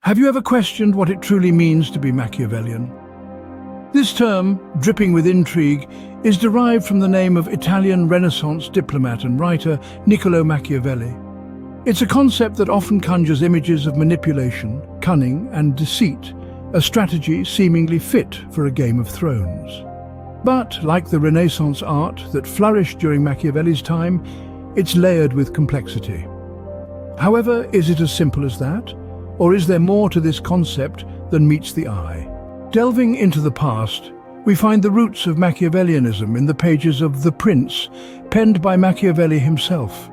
Have you ever questioned what it truly means to be Machiavellian? This term, dripping with intrigue, is derived from the name of Italian Renaissance diplomat and writer Niccolò Machiavelli. It's a concept that often conjures images of manipulation, cunning, and deceit, a strategy seemingly fit for a Game of Thrones. But, like the Renaissance art that flourished during Machiavelli's time, it's layered with complexity. However, is it as simple as that? Or is there more to this concept than meets the eye? Delving into the past, we find the roots of Machiavellianism in the pages of The Prince, penned by Machiavelli himself.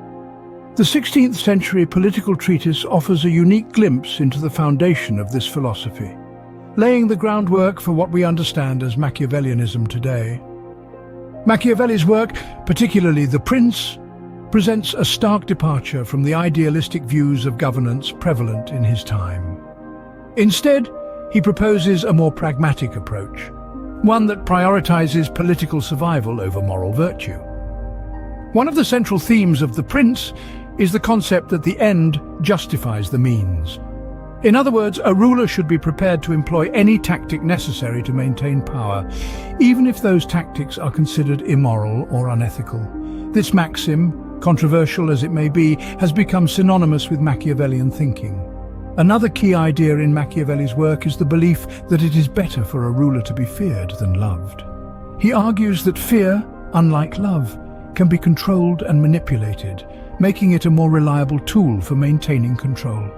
The 16th century political treatise offers a unique glimpse into the foundation of this philosophy, laying the groundwork for what we understand as Machiavellianism today. Machiavelli's work, particularly The Prince, presents a stark departure from the idealistic views of governance prevalent in his time. Instead, he proposes a more pragmatic approach, one that prioritizes political survival over moral virtue. One of the central themes of The Prince is the concept that the end justifies the means. In other words, a ruler should be prepared to employ any tactic necessary to maintain power, even if those tactics are considered immoral or unethical. This maxim, controversial as it may be, has become synonymous with Machiavellian thinking. Another key idea in Machiavelli's work is the belief that it is better for a ruler to be feared than loved. He argues that fear, unlike love, can be controlled and manipulated, making it a more reliable tool for maintaining control.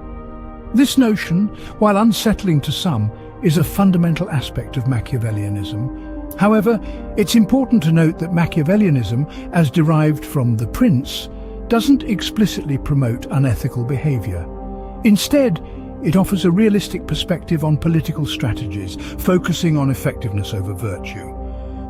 This notion, while unsettling to some, is a fundamental aspect of Machiavellianism. However, it's important to note that Machiavellianism, as derived from The Prince, doesn't explicitly promote unethical behavior. Instead, it offers a realistic perspective on political strategies, focusing on effectiveness over virtue.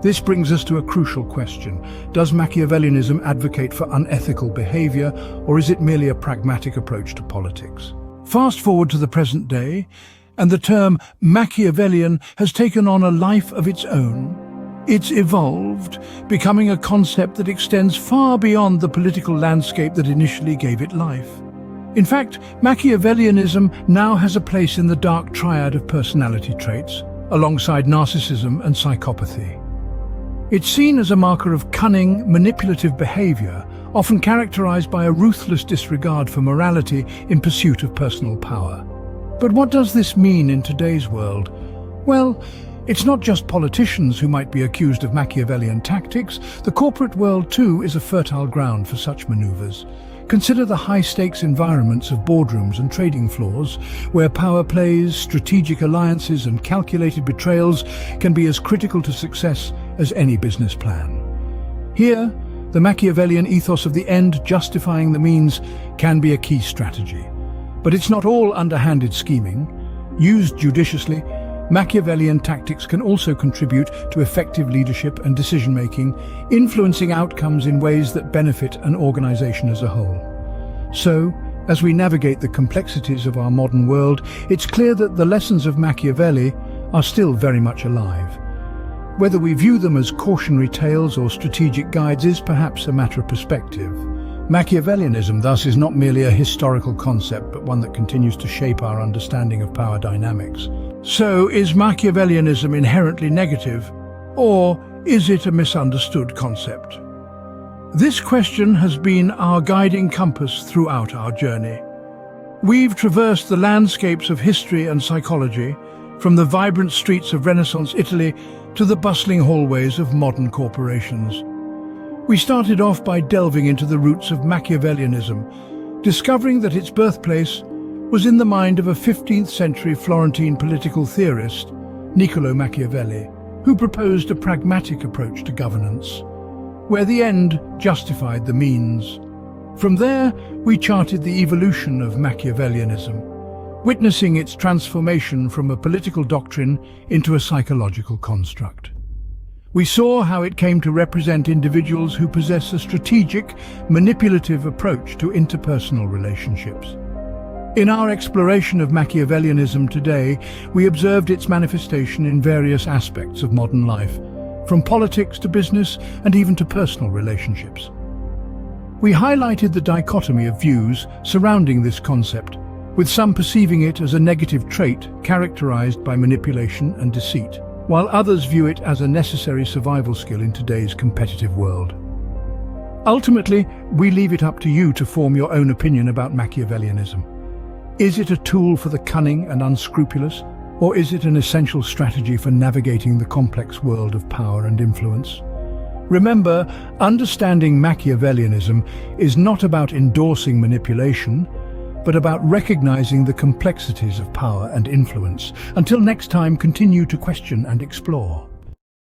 This brings us to a crucial question. Does Machiavellianism advocate for unethical behavior, or is it merely a pragmatic approach to politics? Fast forward to the present day, and the term Machiavellian has taken on a life of its own. It's evolved, becoming a concept that extends far beyond the political landscape that initially gave it life. In fact, Machiavellianism now has a place in the dark triad of personality traits, alongside narcissism and psychopathy. It's seen as a marker of cunning, manipulative behavior, often characterized by a ruthless disregard for morality in pursuit of personal power. But what does this mean in today's world? Well, it's not just politicians who might be accused of Machiavellian tactics. The corporate world, too, is a fertile ground for such maneuvers. Consider the high-stakes environments of boardrooms and trading floors, where power plays, strategic alliances, and calculated betrayals can be as critical to success as any business plan. Here, the Machiavellian ethos of the end justifying the means can be a key strategy. But it's not all underhanded scheming. Used judiciously, Machiavellian tactics can also contribute to effective leadership and decision-making, influencing outcomes in ways that benefit an organization as a whole. So, as we navigate the complexities of our modern world, it's clear that the lessons of Machiavelli are still very much alive. Whether we view them as cautionary tales or strategic guides is perhaps a matter of perspective. Machiavellianism, thus, is not merely a historical concept, but one that continues to shape our understanding of power dynamics. So, is Machiavellianism inherently negative, or is it a misunderstood concept? This question has been our guiding compass throughout our journey. We've traversed the landscapes of history and psychology, from the vibrant streets of Renaissance Italy to the bustling hallways of modern corporations. We started off by delving into the roots of Machiavellianism, discovering that its birthplace was in the mind of a 15th century Florentine political theorist, Niccolò Machiavelli, who proposed a pragmatic approach to governance, where the end justified the means. From there, we charted the evolution of Machiavellianism, witnessing its transformation from a political doctrine into a psychological construct. We saw how it came to represent individuals who possess a strategic, manipulative approach to interpersonal relationships. In our exploration of Machiavellianism today, we observed its manifestation in various aspects of modern life, from politics to business and even to personal relationships. We highlighted the dichotomy of views surrounding this concept, with some perceiving it as a negative trait characterized by manipulation and deceit, while others view it as a necessary survival skill in today's competitive world. Ultimately, we leave it up to you to form your own opinion about Machiavellianism. Is it a tool for the cunning and unscrupulous, or is it an essential strategy for navigating the complex world of power and influence? Remember, understanding Machiavellianism is not about endorsing manipulation, but about recognizing the complexities of power and influence. Until next time, continue to question and explore.